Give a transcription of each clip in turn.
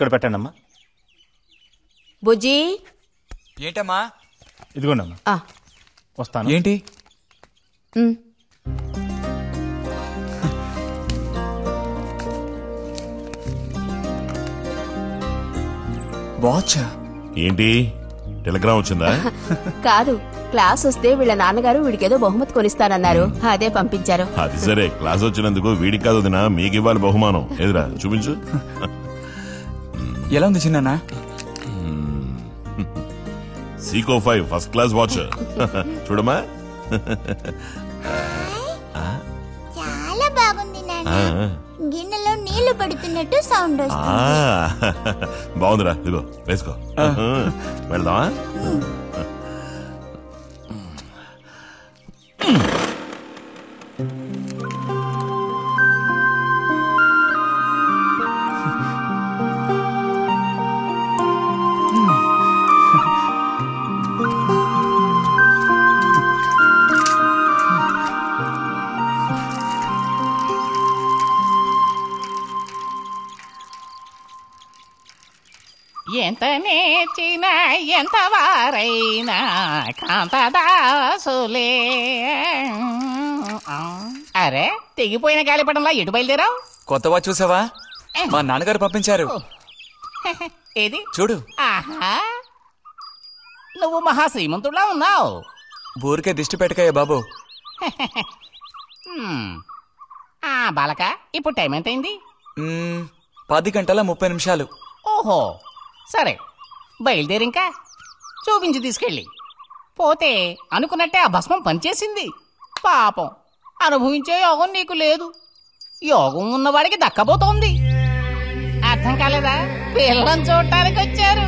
ఇక్కడ పెట్టండి అమ్మా. బుజ్జి ఏంటమ్మా? ఇదిగోండి అమ్మా. వస్తాను. ఏంటి? వాచా? ఏంటి టెలిగ్రామ్ వచ్చిందా? కాదు, క్లాస్ వస్తే వీళ్ళ నాన్నగారు వీడికేదో బహుమతి కొనిస్తానన్నారు, అదే పంపించారు. అది సరే, క్లాస్ వచ్చినందుకు వీడికి కాదు వదినా, మీకు ఇవ్వాలి బహుమానం. ఎదురా చూపించు. ఎలా ఉంది చిన్న? Seeko 5 first class watch. చూడమ్మా. చాలా బాగుంది నాన్న. గిన్నెలో నీళ్లు పడుతున్నట్టు సౌండ్ వస్తుంది. బాగుందిరా, ఇదిగో వేసుకో. వెళ్దామా? ఎంత నేర్చినా ఎంత వారైనా కాంతదాసులే. అరే, తెగిపోయిన గాలిపటంలా ఎటు బయలుదేరావు? కొత్త వాచ్ చూసావా? మా నాన్నగారు పంపించారు. ఏది చూడు. ఆహా, నువ్వు మహాశ్రీమంతుడా ఉన్నావు. ఊరికే దిష్టి పెట్టకాయ బాబు. బాలక, ఇప్పుడు టైం ఎంతైంది? 10:30 ఓహో, సరే బయలుదేరి. ఇంకా చూపించి తీసుకెళ్ళి. పోతే అనుకున్నట్టే ఆ భస్మం పనిచేసింది. పాపం, అనుభవించే యోగం నీకు లేదు. యోగం ఉన్నవాడికి దక్కబోతోంది. అర్థం కాలేదా? పిల్లని చూడటానికి వచ్చారు.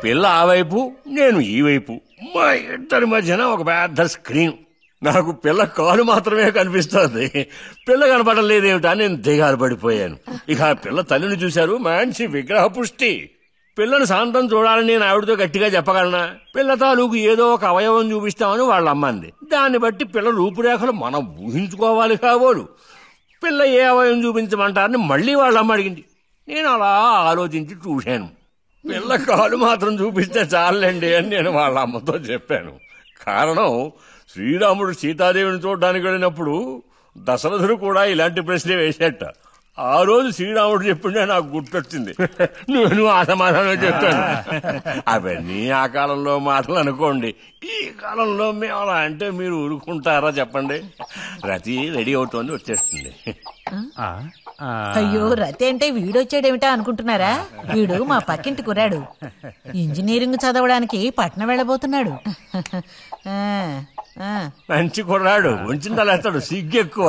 పిల్ల ఆ వైపు, నేను ఈ వైపు, మా ఇద్దరి మధ్యన ఒక పెద్ద స్క్రీన్. నాకు పిల్ల కాలు మాత్రమే కనిపిస్తోంది. పిల్ల కనపడడం లేదేమిటా నేను దిగాలు పడిపోయాను. ఇక ఆ పిల్ల తల్లిని చూశారు, మంచి విగ్రహ పుష్టి. పిల్లను శాంతం చూడాలని నేను ఆవిడతో గట్టిగా చెప్పగలనా? పిల్ల తాలూకు ఏదో ఒక అవయవం చూపిస్తామని వాళ్ళ అమ్మంది. దాన్ని బట్టి పిల్ల రూపురేఖలు మనం ఊహించుకోవాలి కాబోలు. పిల్ల ఏ అవయవం చూపించమంటారని మళ్ళీ వాళ్ళ అమ్మ అడిగింది. నేను అలా ఆలోచించి చూశాను. పిల్ల కాలు మాత్రం చూపిస్తే చాలండి అని నేను వాళ్ళ అమ్మతో చెప్పాను. కారణం, శ్రీరాముడు సీతాదేవిని చూడడానికి వెళ్ళినప్పుడు దశరథుడు కూడా ఇలాంటి ప్రశ్నే వేసేట. ఆ రోజు శ్రీరాముడు చెప్పిండే నాకు గుర్తొచ్చింది. నేను ఆ సమాధానం చెప్పాను. అవన్నీ ఆ కాలంలో మాటలు అనుకోండి. ఈ కాలంలో మేము అలా అంటే మీరు ఊరుకుంటారా చెప్పండి? రతి రెడీ అవుతోంది, వచ్చేస్తుంది. అయ్యో, రతి అంటే వీడొచ్చాడేమిటా అనుకుంటున్నారా? వీడు మా పక్కింటి కుర్రాడు. ఇంజనీరింగ్ చదవడానికి పట్నం వెళ్ళబోతున్నాడు. మంచి కుర్రాడు, ఉంచిందలేస్తాడు, సిగ్గు ఎక్కువ.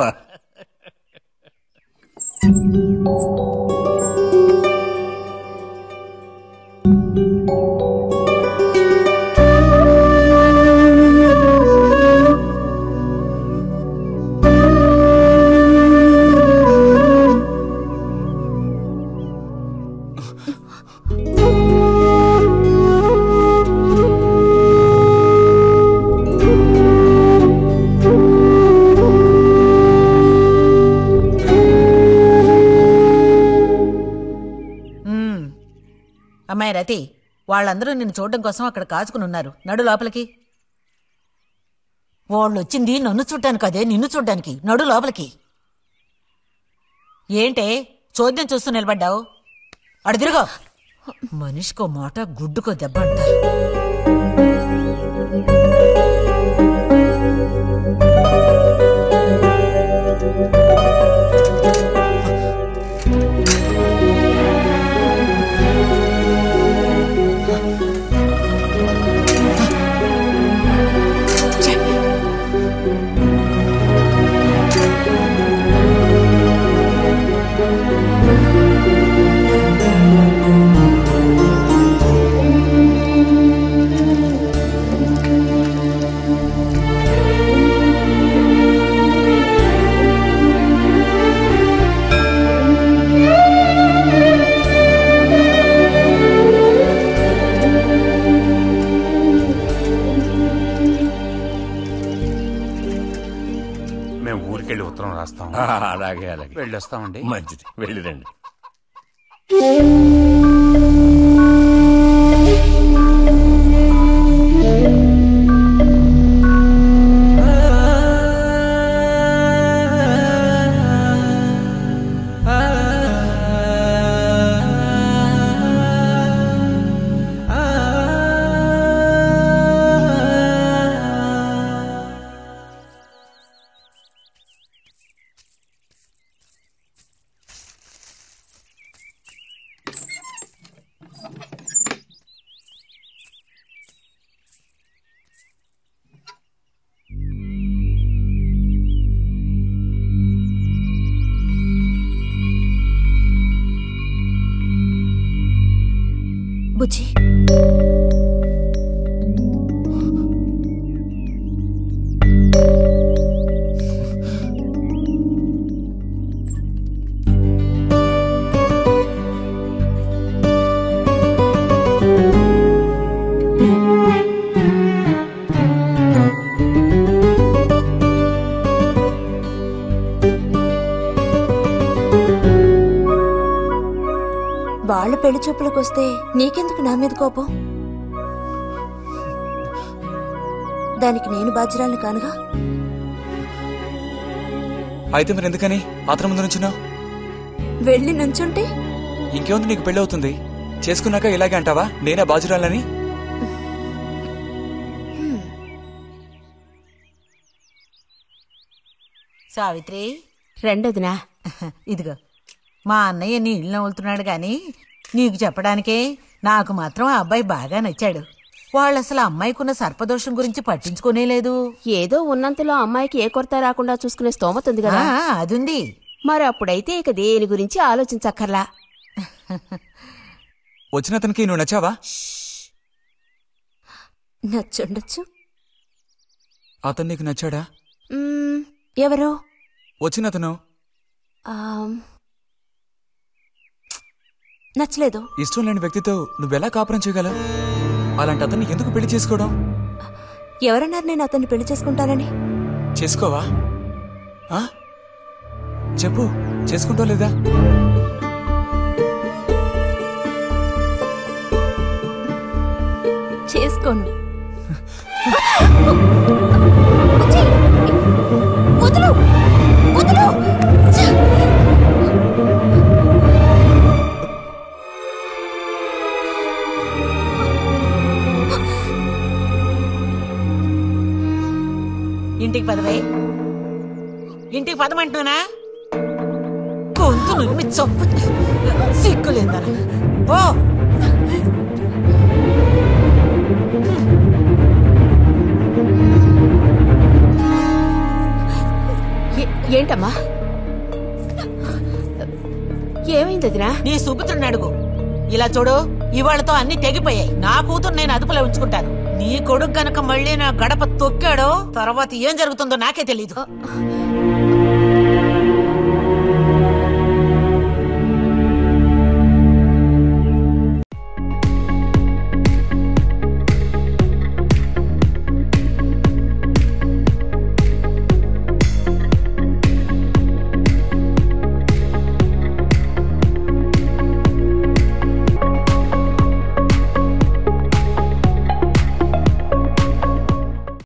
అమ్మాయి రతి, వాళ్ళందరూ నిన్ను చూడడం కోసం అక్కడ కాచుకుని ఉన్నారు. నడు లోపలికి. వాళ్ళు వచ్చింది నన్ను చూడ్డానికి అదే, నిన్ను చూడ్డానికి. నడు లోపలికి. ఏంటే చోద్యం చూస్తూ నిలబడ్డావు? అడు తిరుగో. మనిషికో మాట, గుడ్డుకో దెబ్బ అంటారు. అలాగే అలాగే వెళ్ళొస్తామండి. మంచిది, వెళ్ళిరండి. బుజ్జి వాళ్ళ పెళ్లి చూపులకు వస్తే నీకెందుకు నా మీద కోపం? దానికి నేను బాధ్యురాలిని కానుగా. అయితే మరి ఎందుకని అతని ముందు నుంచున్నావు? వెళ్ళి నుంచుంటే ఇంకేముంది, నీకు పెళ్లి అవుతుంది. చేసుకున్నాక ఇలాగే అంటావా నేనే బాజురాలని? సావిత్రి, రెండోదినా. ఇదిగో మా అన్నయ్య నీళ్ళు నవ్వులుతున్నాడు గాని నీకు చెప్పడానికే నాకు మాత్రం ఆ అబ్బాయి బాగా నచ్చాడు. వాళ్ళు అసలు అమ్మాయికున్న సర్పదోషం గురించి పట్టించుకోనే లేదు. ఏదో ఉన్నంతలో అమ్మాయికి ఏ కొరత రాకుండా చూసుకునే స్తోమత ఉంది కదా. అదుంది. మరి అప్పుడైతే ఇక దేని గురించి ఆలోచించక్కర్లా. వచ్చిన అతనికి నువ్వు నచ్చావా? నచ్చుండొచ్చు. అతను నీకు నచ్చాడా? ఎవరు? వచ్చిన అతను నచ్చలేదు. ఇష్టం లేని వ్యక్తితో నువ్వెలా కాపురం చేయగలవు? అలాంటి అతన్ని ఎందుకు పెళ్లి చేసుకోవడం? ఎవరన్నారు నేను అతన్ని పెళ్లి చేసుకుంటానని? చేసుకోవా? చెప్పు, చేసుకుంటా లేదా? చేసుకోండి. ఇంటికి పదవే. ఇంటికి పదమంటున్నానా? గొంతు నువ్వు చంపు. సిగ్గులేదా? ఓ ఏంటమ్మా, ఏమైంది వదినా? నీ సుపుత్రుని అడుగు. ఇలా చూడు, ఇవాళతో అన్ని తెగిపోయాయి. నా కూతురు నేను అదుపులో ఉంచుకుంటాను. నీ కొడుకు గనక మళ్ళీ నా గడప తొక్కాడో తర్వాత ఏం జరుగుతుందో నాకే తెలీదు.